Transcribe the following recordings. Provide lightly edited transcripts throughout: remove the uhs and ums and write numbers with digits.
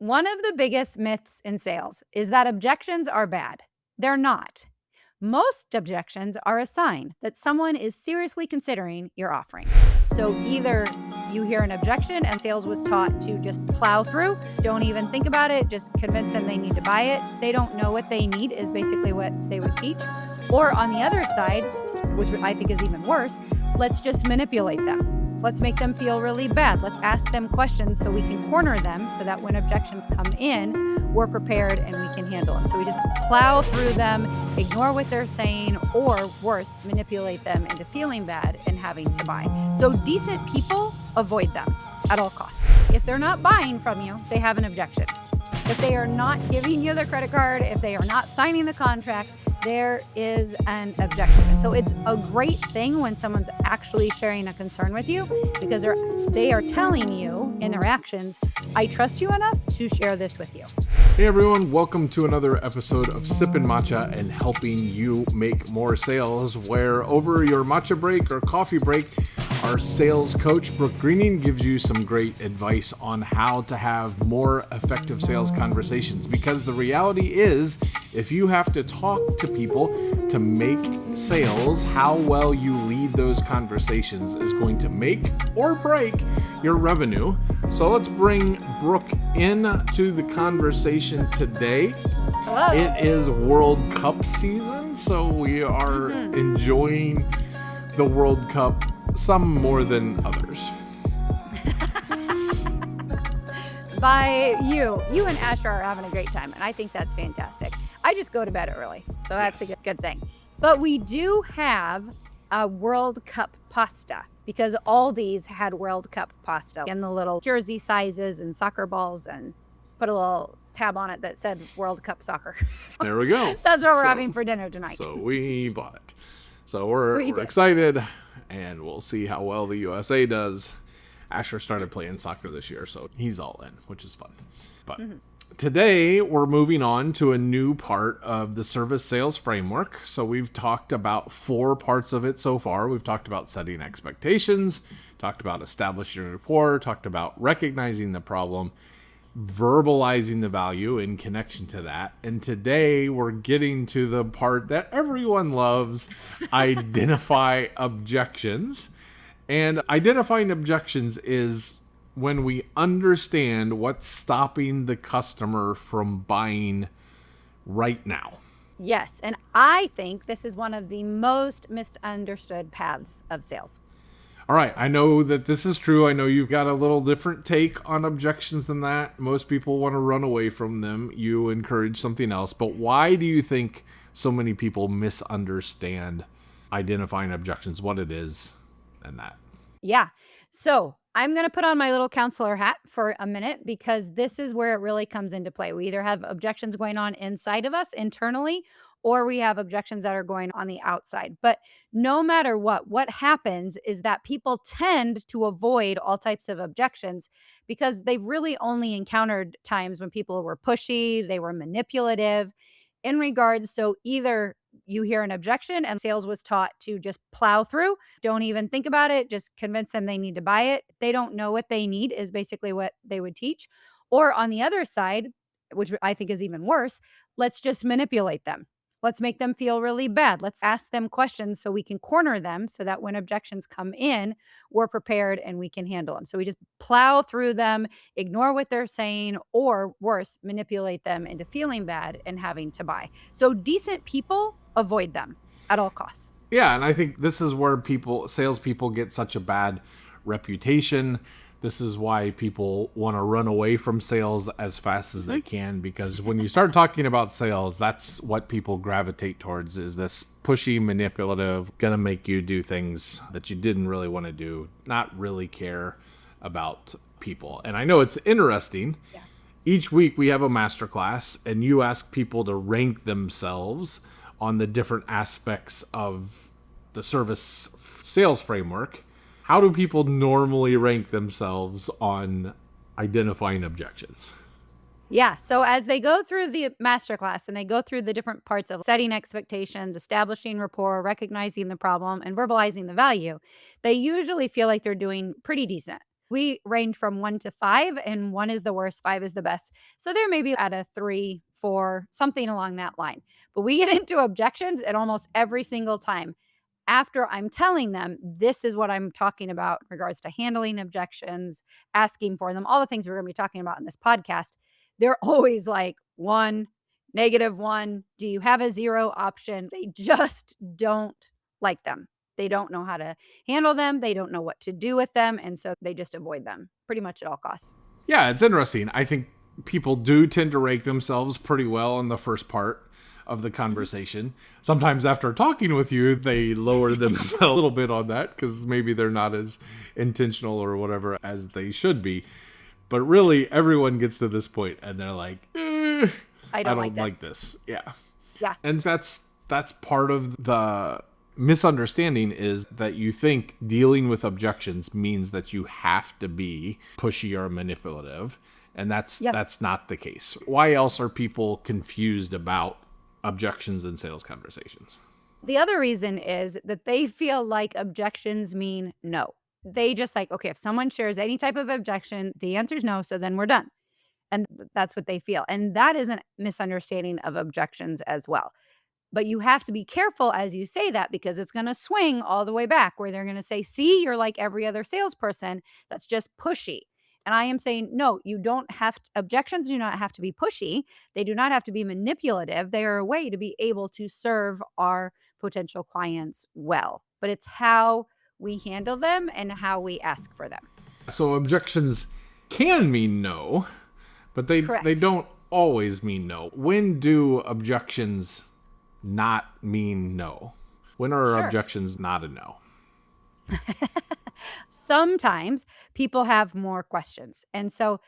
One of the biggest myths in sales is that objections are bad. They're not. Most objections are a sign that someone is seriously considering your offering. So either you hear an objection and sales was taught to just plow through, don't even think about it, just convince them they need to buy it. They don't know what they need, is basically what they would teach. Or on the other side, which I think is even worse, let's just manipulate them. Let's make them feel really bad. Let's ask them questions so we can corner them so that when objections come in, we're prepared and we can handle them. So we just plow through them, ignore what they're saying, or worse, manipulate them into feeling bad and having to buy. So decent people avoid them at all costs. If they're not buying from you, they have an objection. If they are not giving you their credit card, if they are not signing the contract, there is an objection. And so it's a great thing when someone's actually sharing a concern with you because they are telling you in their actions, I trust you enough to share this with you. Hey everyone, welcome to another episode of Sippin Matcha and helping you make more sales, where over your matcha break or coffee break, our sales coach, Brooke Greening, gives you some great advice on how to have more effective sales conversations. Because the reality is, if you have to talk to people to make sales, how well you lead those conversations is going to make or break your revenue. So let's bring Brooke into the conversation today. Hello. It is World Cup season, so we are enjoying the World Cup, some more than others. By you and Asher are having a great time, and I think that's fantastic. I just go to bed early, so that's a good thing. But we do have a World Cup pasta because Aldi's had World Cup pasta in the little jersey sizes and soccer balls, and put a little tab on it that said World Cup soccer. There we go. That's what we're having for dinner tonight. So we bought it. So we're excited, and we'll see how well the USA does. Asher started playing soccer this year, so he's all in, which is fun. But today we're moving on to a new part of the service sales framework. So we've talked about 4 parts of it so far. We've talked about setting expectations, talked about establishing rapport, talked about recognizing the problem, verbalizing the value in connection to that. And today we're getting to the part that everyone loves, identify objections. And identifying objections is when we understand what's stopping the customer from buying right now. Yes, and I think this is one of the most misunderstood paths of sales. All right, I know that this is true. I know you've got a little different take on objections than that. Most people want to run away from them. You encourage something else. But why do you think so many people misunderstand identifying objections, what it is, and that? Yeah. So I'm going to put on my little counselor hat for a minute because this is where it really comes into play. We either have objections going on inside of us internally, or we have objections that are going on the outside. But no matter what happens is that people tend to avoid all types of objections because they've really only encountered times when people were pushy, they were manipulative in regards. So either you hear an objection and sales was taught to just plow through, don't even think about it, just convince them they need to buy it. They don't know what they need, is basically what they would teach. Or on the other side, which I think is even worse, let's just manipulate them. Let's make them feel really bad. Let's ask them questions so we can corner them so that when objections come in, we're prepared and we can handle them. So we just plow through them, ignore what they're saying, or worse, manipulate them into feeling bad and having to buy. So decent people avoid them at all costs. Yeah, and I think this is where salespeople get such a bad reputation. This is why people want to run away from sales as fast as they can, because when you start talking about sales, that's what people gravitate towards, is this pushy, manipulative, gonna make you do things that you didn't really want to do, not really care about people. And I know it's interesting. Yeah. Each week we have a masterclass, and you ask people to rank themselves on the different aspects of the service sales framework. How do people normally rank themselves on identifying objections? Yeah. So as they go through the masterclass and they go through the different parts of setting expectations, establishing rapport, recognizing the problem, and verbalizing the value, they usually feel like they're doing pretty decent. We range from 1 to 5, and 1 is the worst, 5 is the best. So they're maybe at a 3, 4, something along that line. But we get into objections, and almost every single time after I'm telling them, this is what I'm talking about in regards to handling objections, asking for them, all the things we're going to be talking about in this podcast, they're always like 1, -1. Do you have a 0 option? They just don't like them. They don't know how to handle them. They don't know what to do with them. And so they just avoid them pretty much at all costs. Yeah, it's interesting. I think people do tend to rate themselves pretty well in the first part of the conversation. Sometimes after talking with you, they lower themselves a little bit on that because maybe they're not as intentional or whatever as they should be. But really, everyone gets to this point and they're like, I don't like this. Yeah. Yeah. And that's part of the misunderstanding, is that you think dealing with objections means that you have to be pushy or manipulative. And that's not the case. Why else are people confused about objections in sales conversations? The other reason is that they feel like objections mean no. They just like, okay, if someone shares any type of objection, the answer is no, so then we're done. And that's what they feel. And that is a misunderstanding of objections as well. But you have to be careful as you say that, because it's going to swing all the way back where they're going to say, see, you're like every other salesperson that's just pushy. And I am saying, no, you don't have to, objections do not have to be pushy. They do not have to be manipulative. They are a way to be able to serve our potential clients well. But it's how we handle them and how we ask for them. So objections can mean no, but they don't always mean no. When do objections not mean no? When are objections not a no? Sometimes people have more questions. And so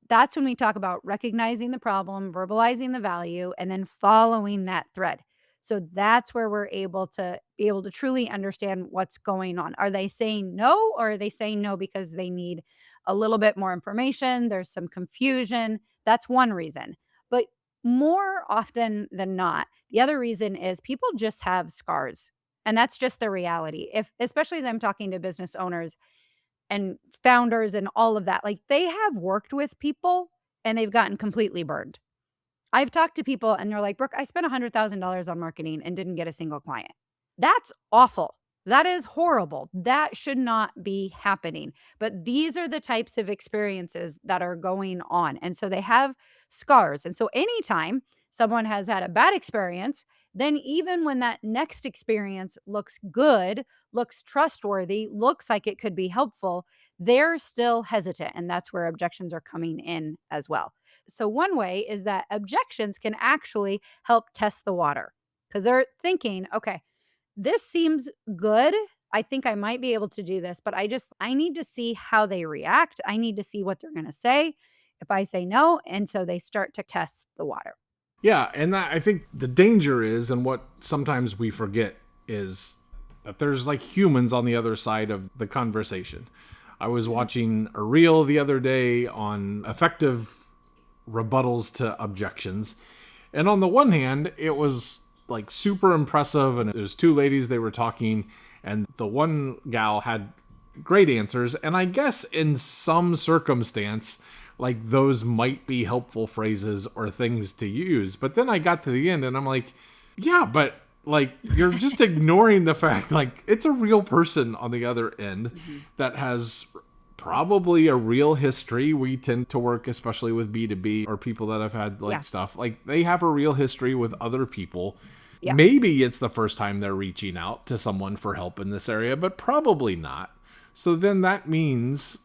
that's when we talk about recognizing the problem, verbalizing the value, and then following that thread. So that's where we're able to truly understand what's going on. Are they saying no, or are they saying no because they need a little bit more information? There's some confusion. That's one reason. But more often than not, the other reason is people just have scars. And that's just the reality. If especially as I'm talking to business owners and founders and all of that, like, they have worked with people and they've gotten completely burned. I've talked to people and they're like, "Brooke, I spent $100,000 on marketing and didn't get a single client." That's awful. That is horrible. That should not be happening. But these are the types of experiences that are going on. And so they have scars. And so anytime someone has had a bad experience, then even when that next experience looks good, looks trustworthy, looks like it could be helpful, they're still hesitant. And that's where objections are coming in as well. So, one way is that objections can actually help test the water, because they're thinking, okay, this seems good. I think I might be able to do this, but I need to see how they react. I need to see what they're going to say if I say no. And so they start to test the water. Yeah, and that, I think the danger is, and what sometimes we forget, is that there's like humans on the other side of the conversation. I was watching a reel the other day on effective rebuttals to objections. And on the one hand, it was like super impressive. And there's two ladies, they were talking, and the one gal had great answers. And I guess in some circumstance, like, those might be helpful phrases or things to use. But then I got to the end and I'm like, yeah, but like, you're just ignoring the fact, like, it's a real person on the other end that has probably a real history. We tend to work, especially with B2B or people that have had like stuff, like they have a real history with other people. Yeah. Maybe it's the first time they're reaching out to someone for help in this area, but probably not. So then that means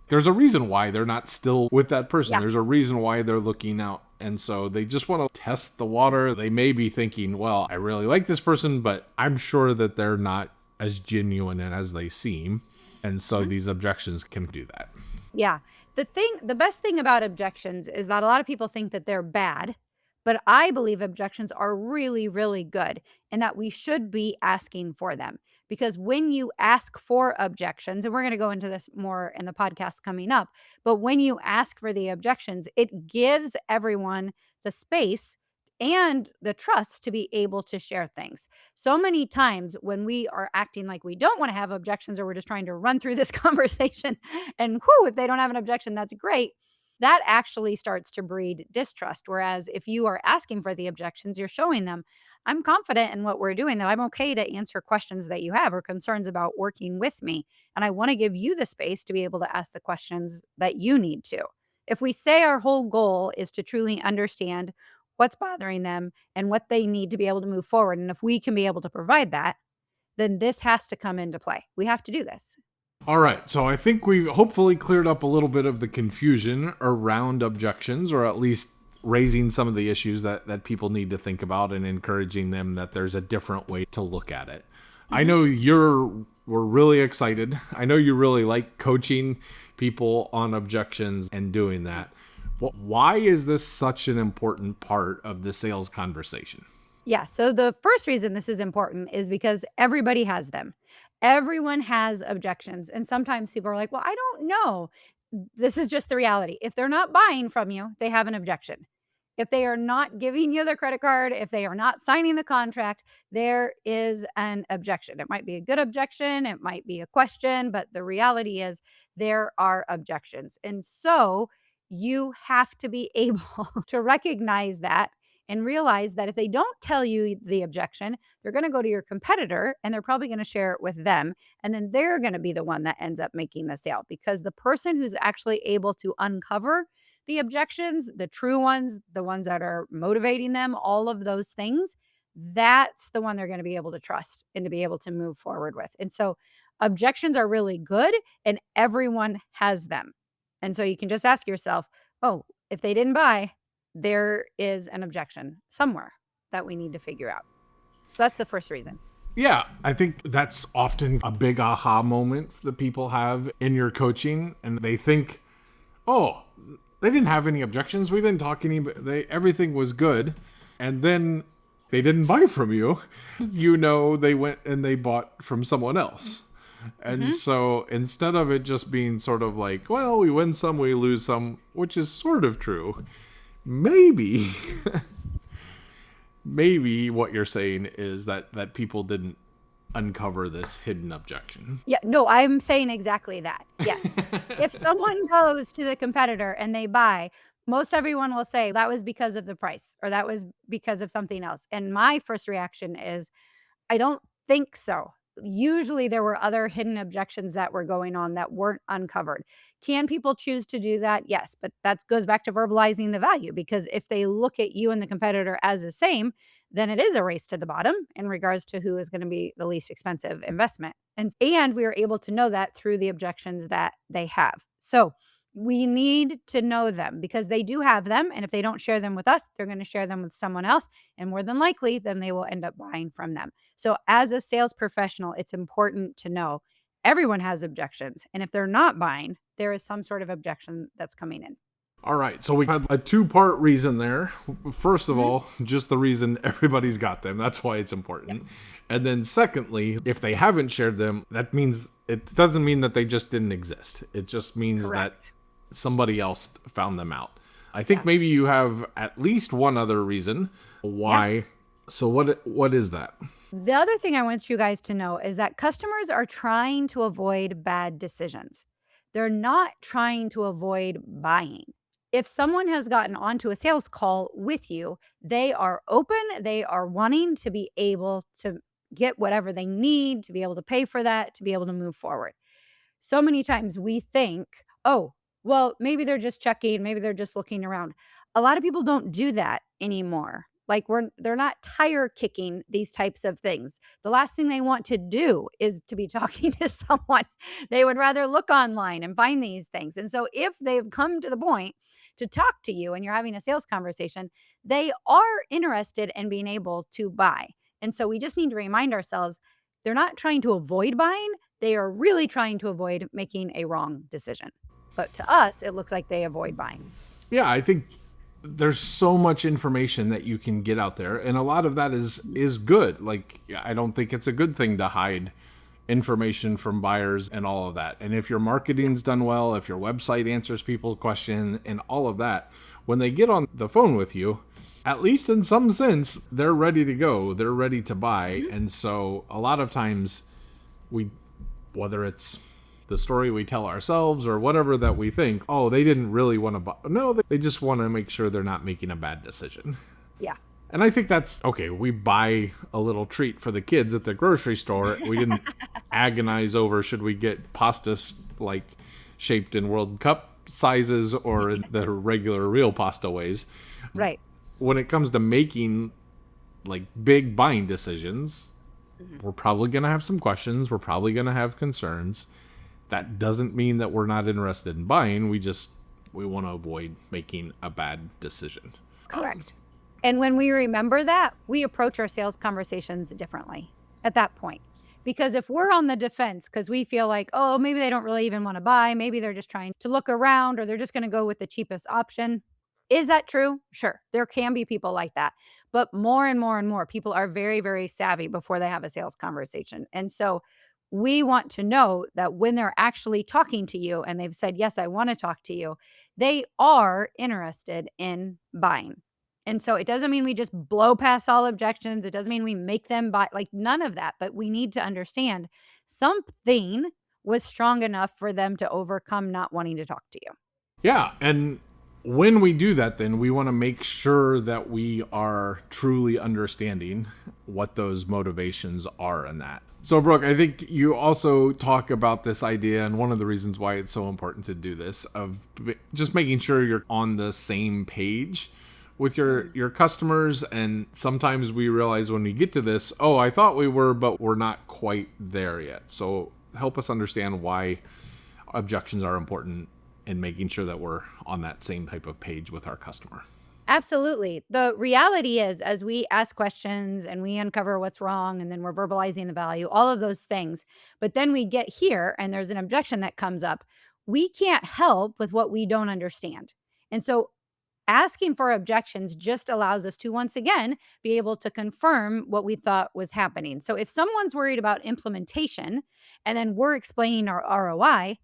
there's a reason why they're not still with that person. Yeah. There's a reason why they're looking out. And so they just want to test the water. They may be thinking, well, I really like this person, but I'm sure that they're not as genuine as they seem. And so these objections can do that. Yeah. The best thing about objections is that a lot of people think that they're bad, but I believe objections are really, really good, and that we should be asking for them. Because when you ask for objections, and we're going to go into this more in the podcast coming up, but when you ask for the objections, it gives everyone the space and the trust to be able to share things. So many times when we are acting like we don't want to have objections, or we're just trying to run through this conversation and if they don't have an objection, that's great. That actually starts to breed distrust. Whereas if you are asking for the objections, you're showing them, I'm confident in what we're doing, that I'm okay to answer questions that you have or concerns about working with me. And I want to give you the space to be able to ask the questions that you need to. If we say our whole goal is to truly understand what's bothering them and what they need to be able to move forward, and if we can be able to provide that, then this has to come into play. We have to do this. All right, so I think we've hopefully cleared up a little bit of the confusion around objections, or at least raising some of the issues that people need to think about and encouraging them that there's a different way to look at it. I know we're really excited. I know you really like coaching people on objections and doing that. Why is this such an important part of the sales conversation? Yeah. So the first reason this is important is because everybody has them. Everyone has objections. And sometimes people are like, well, I don't know. This is just the reality. If they're not buying from you, they have an objection. If they are not giving you their credit card, if they are not signing the contract, there is an objection. It might be a good objection, it might be a question, but the reality is there are objections. And so you have to be able to recognize that and realize that if they don't tell you the objection, they're going to go to your competitor and they're probably going to share it with them. And then they're going to be the one that ends up making the sale, because the person who's actually able to uncover the objections, the true ones, the ones that are motivating them, all of those things, that's the one they're going to be able to trust and to be able to move forward with. And so objections are really good and everyone has them. And so you can just ask yourself, oh, if they didn't buy, there is an objection somewhere that we need to figure out. So that's the first reason. Yeah, I think that's often a big aha moment that people have in your coaching, and they think, oh, they didn't have any objections. We didn't talk everything was good. And then they didn't buy from you. They went and they bought from someone else. And so instead of it just being sort of like, well, we win some, we lose some, which is sort of true, maybe what you're saying is that people didn't uncover this hidden objection. Yeah, no, I'm saying exactly that. Yes. If someone goes to the competitor and they buy, most everyone will say that was because of the price or that was because of something else. And my first reaction is, I don't think so. Usually there were other hidden objections that were going on that weren't uncovered. Can people choose to do that? Yes, but that goes back to verbalizing the value, because if they look at you and the competitor as the same, then it is a race to the bottom in regards to who is going to be the least expensive investment. And we are able to know that through the objections that they have. So we need to know them because they do have them. And if they don't share them with us, they're going to share them with someone else. And more than likely, then they will end up buying from them. So as a sales professional, it's important to know everyone has objections. And if they're not buying, there is some sort of objection that's coming in. All right, so we had a two-part reason there. First of all, just the reason everybody's got them. That's why it's important. Yes. And then secondly, if they haven't shared them, that means it doesn't mean that they just didn't exist. It just means that somebody else found them out. I think maybe you have at least one other reason why. Yeah. So what is that? The other thing I want you guys to know is that customers are trying to avoid bad decisions. They're not trying to avoid buying. If someone has gotten onto a sales call with you, they are open, they are wanting to be able to get whatever they need, to be able to pay for that, to be able to move forward. So many times we think, oh, well, maybe they're just checking, maybe they're just looking around. A lot of people don't do that anymore. Like they're not tire kicking these types of things. The last thing they want to do is to be talking to someone. They would rather look online and find these things. And so if they've come to the point to talk to you and you're having a sales conversation, they are interested in being able to buy. And so we just need to remind ourselves, they're not trying to avoid buying. They are really trying to avoid making a wrong decision. But to us, it looks like they avoid buying. Yeah, I think there's so much information that you can get out there, and a lot of that is good. Like, I don't think it's a good thing to hide information from buyers and all of that. And if your marketing's done well, if your website answers people's questions and all of that, when they get on the phone with you, at least in some sense, they're ready to go. They're ready to buy. Mm-hmm. And so a lot of times whether it's the story we tell ourselves or whatever that we think, oh, they didn't really want to buy. No, they just want to make sure they're not making a bad decision. Yeah. And I think that's okay. We buy a little treat for the kids at the grocery store. We didn't agonize over should we get pasta like shaped in World Cup sizes or in the regular real pasta ways. Right. When it comes to making like big buying decisions, we're probably going to have some questions. We're probably going to have concerns. That doesn't mean that we're not interested in buying. We want to avoid making a bad decision. Correct. And when we remember that, we approach our sales conversations differently at that point. Because if we're on the defense because we feel like, oh, maybe they don't really even want to buy, maybe they're just trying to look around or they're just going to go with the cheapest option. Is that true? Sure. There can be people like that. But more and more and more people are very, very savvy before they have a sales conversation. And so we want to know that when they're actually talking to you and they've said, yes, I want to talk to you, they are interested in buying. And so it doesn't mean we just blow past all objections. It doesn't mean we make them buy, like none of that. But we need to understand something was strong enough for them to overcome not wanting to talk to you. Yeah. And when we do that, then we want to make sure that we are truly understanding what those motivations are in that. So, Brooke, I think you also talk about this idea, and one of the reasons why it's so important to do this, of just making sure you're on the same page with your customers. And sometimes we realize when we get to this, oh, I thought we were, but we're not quite there yet. So help us understand why objections are important and making sure that we're on that same type of page with our customer. Absolutely. The reality is, as we ask questions and we uncover what's wrong, and then we're verbalizing the value, all of those things, but then we get here and there's an objection that comes up, we can't help with what we don't understand. And so asking for objections just allows us to, once again, be able to confirm what we thought was happening. So if someone's worried about implementation and then we're explaining our ROI,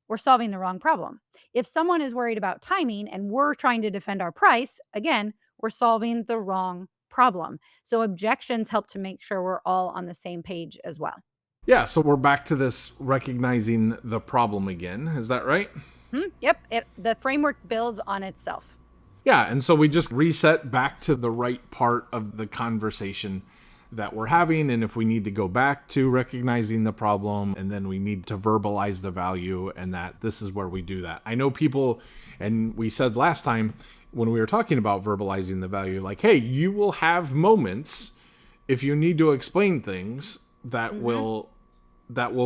we're solving the wrong problem. If someone is worried about timing and we're trying to defend our price, again, we're solving the wrong problem. So objections help to make sure we're all on the same page as well. Yeah, so we're back to this recognizing the problem again. Is that right? Yep. The framework builds on itself. Yeah, and so we just reset back to the right part of the conversation that we're having. And if we need to go back to recognizing the problem, and then we need to verbalize the value, and that this is where we do that. I know people, and we said last time when we were talking about verbalizing the value, like, hey, you will have moments if you need to explain things that will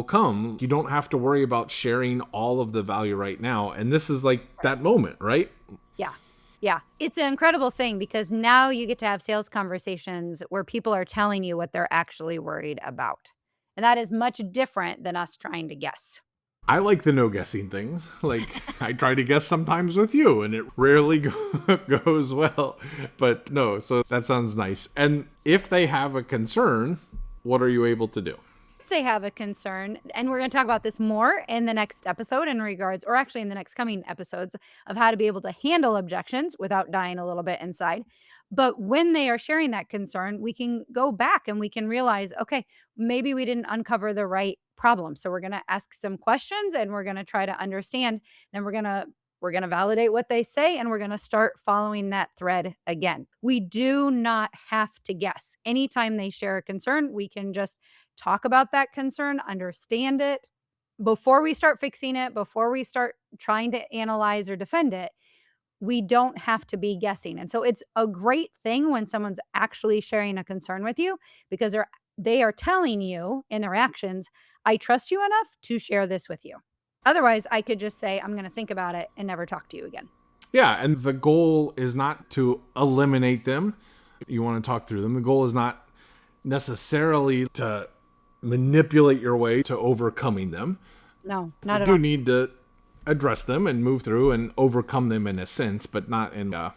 come. You don't have to worry about sharing all of the value right now. And this is like that moment, right? Yeah. It's an incredible thing because now you get to have sales conversations where people are telling you what they're actually worried about. And that is much different than us trying to guess. I like the no guessing things. Like I try to guess sometimes with you and it rarely goes well, but no, so that sounds nice. And if they have a concern, what are you able to do? If they have a concern, and we're going to talk about this more in the next episode in regards, or actually in the next coming episodes, of how to be able to handle objections without dying a little bit inside. But when they are sharing that concern, we can go back and we can realize, okay, maybe we didn't uncover the right problem. So we're going to ask some questions and we're going to try to understand. Then we're going to validate what they say and we're going to start following that thread again. We do not have to guess. Anytime they share a concern, we can just talk about that concern, understand it before we start fixing it, before we start trying to analyze or defend it. We don't have to be guessing. And so it's a great thing when someone's actually sharing a concern with you because they are telling you in their actions, I trust you enough to share this with you. Otherwise, I could just say, I'm going to think about it and never talk to you again. Yeah, and the goal is not to eliminate them. You want to talk through them. The goal is not necessarily to manipulate your way to overcoming them. No, not at all. You do all. need to address them and move through and overcome them in a sense, but not in a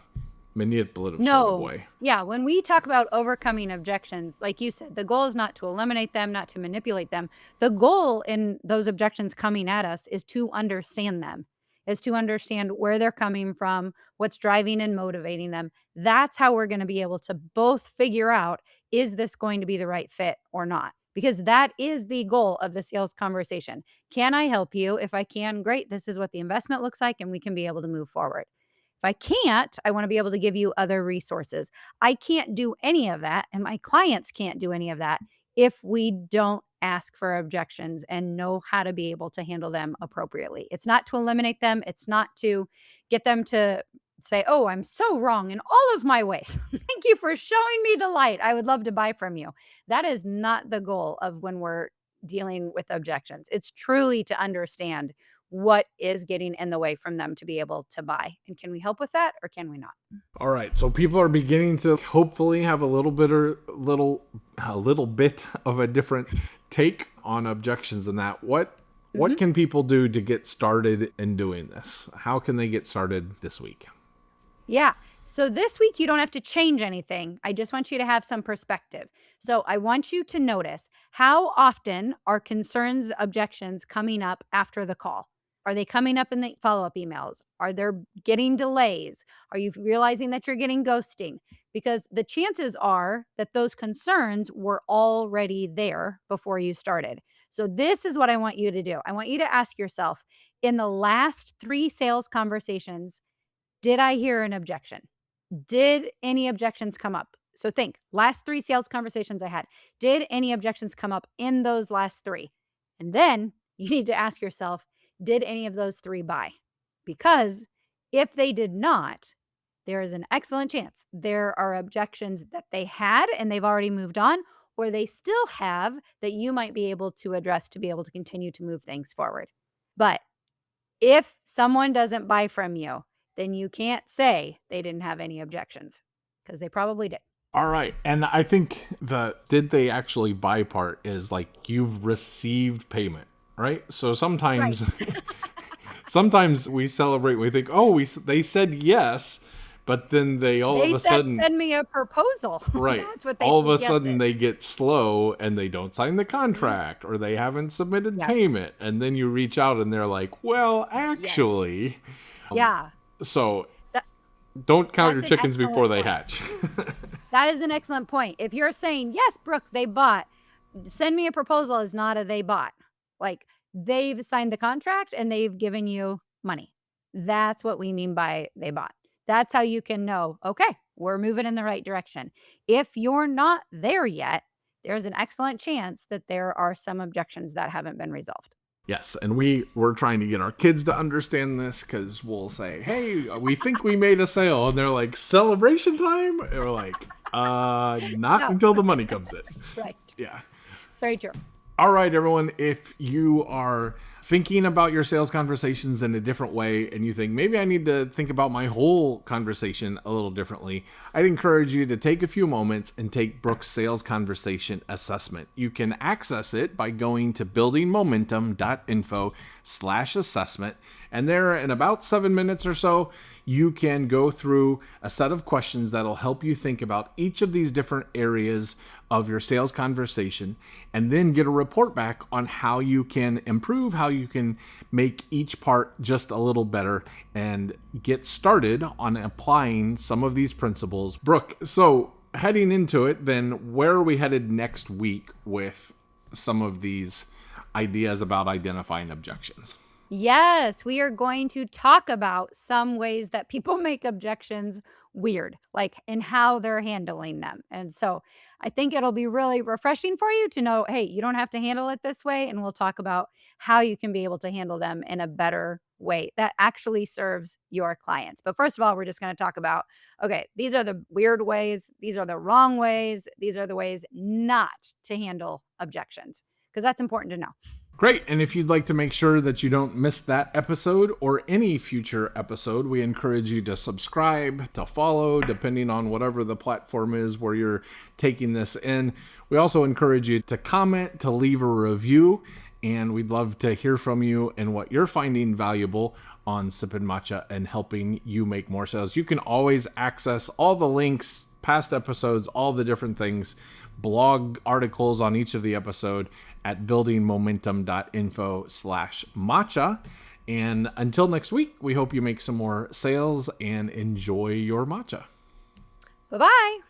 manipulative sort of way. Yeah, when we talk about overcoming objections, like you said, the goal is not to eliminate them, not to manipulate them. The goal in those objections coming at us is to understand them. is to understand where they're coming from, what's driving and motivating them. That's how we're going to be able to both figure out, is this going to be the right fit or not? Because that is the goal of the sales conversation. Can I help you? If I can, great. This is what the investment looks like, and we can be able to move forward. If I can't, I want to be able to give you other resources. I can't do any of that, and my clients can't do any of that if we don't ask for objections and know how to be able to handle them appropriately. It's not to eliminate them. It's not to get them to say, oh, I'm so wrong in all of my ways. Thank you for showing me the light. I would love to buy from you. That is not the goal of when we're dealing with objections. It's truly to understand what is getting in the way from them to be able to buy. And can we help with that, or can we not? All right. So people are beginning to hopefully have a little bit of a different take on objections and that. What can people do to get started in doing this? How can they get started this week? Yeah. So this week, you don't have to change anything. I just want you to have some perspective. So I want you to notice, how often are concerns, objections coming up after the call? Are they coming up in the follow-up emails? Are there getting delays? Are you realizing that you're getting ghosting? Because the chances are that those concerns were already there before you started. So this is what I want you to do. I want you to ask yourself, in the last 3 sales conversations, did I hear an objection? Did any objections come up? So think, last 3 sales conversations I had, did any objections come up in those last 3? And then you need to ask yourself, did any of those 3 buy? Because if they did not, there is an excellent chance there are objections that they had and they've already moved on, or they still have that you might be able to address to be able to continue to move things forward. But if someone doesn't buy from you, then you can't say they didn't have any objections, because they probably did. All right. And I think the did they actually buy part is like, you've received payment, right? So sometimes sometimes we celebrate, we think, oh, they said yes, but then they all of a sudden send me a proposal. Right. That's what they all of a yes sudden is. they get slow and they don't sign the contract, or they haven't submitted payment. And then you reach out and they're like, well, actually. Yeah. So don't count your chickens before they hatch. That is an excellent point. If you're saying, yes, Brooke, they bought, send me a proposal is not a they bought. Like, they've signed the contract and they've given you money. That's what we mean by they bought. That's how you can know, okay, we're moving in the right direction. If you're not there yet, there's an excellent chance that there are some objections that haven't been resolved. Yes, and we're trying to get our kids to understand this, because we'll say, hey, we think we made a sale. And they're like, celebration time? And we're like, not until the money comes in. Right. Yeah. Very true. All right, everyone. If you are thinking about your sales conversations in a different way, and you think, maybe I need to think about my whole conversation a little differently, I'd encourage you to take a few moments and take Brooke's sales conversation assessment. You can access it by going to buildingmomentum.info/assessment. And there, in about 7 minutes or so, you can go through a set of questions that'll help you think about each of these different areas of your sales conversation, and then get a report back on how you can improve, how you can make each part just a little better, and get started on applying some of these principles. Brooke, so heading into it, then where are we headed next week with some of these ideas about identifying objections? Yes, we are going to talk about some ways that people make objections weird, like in how they're handling them. And so I think it'll be really refreshing for you to know, hey, you don't have to handle it this way. And we'll talk about how you can be able to handle them in a better way that actually serves your clients. But first of all, we're just going to talk about, okay, these are the weird ways. These are the wrong ways. These are the ways not to handle objections, because that's important to know. Great. And if you'd like to make sure that you don't miss that episode or any future episode, we encourage you to subscribe, to follow, depending on whatever the platform is where you're taking this in. We also encourage you to comment, to leave a review, and we'd love to hear from you and what you're finding valuable on Sippin Matcha and helping you make more sales. You can always access all the links, past episodes, all the different things, blog articles on each of the episode at buildingmomentum.info/matcha. And until next week, we hope you make some more sales and enjoy your matcha. Bye-bye.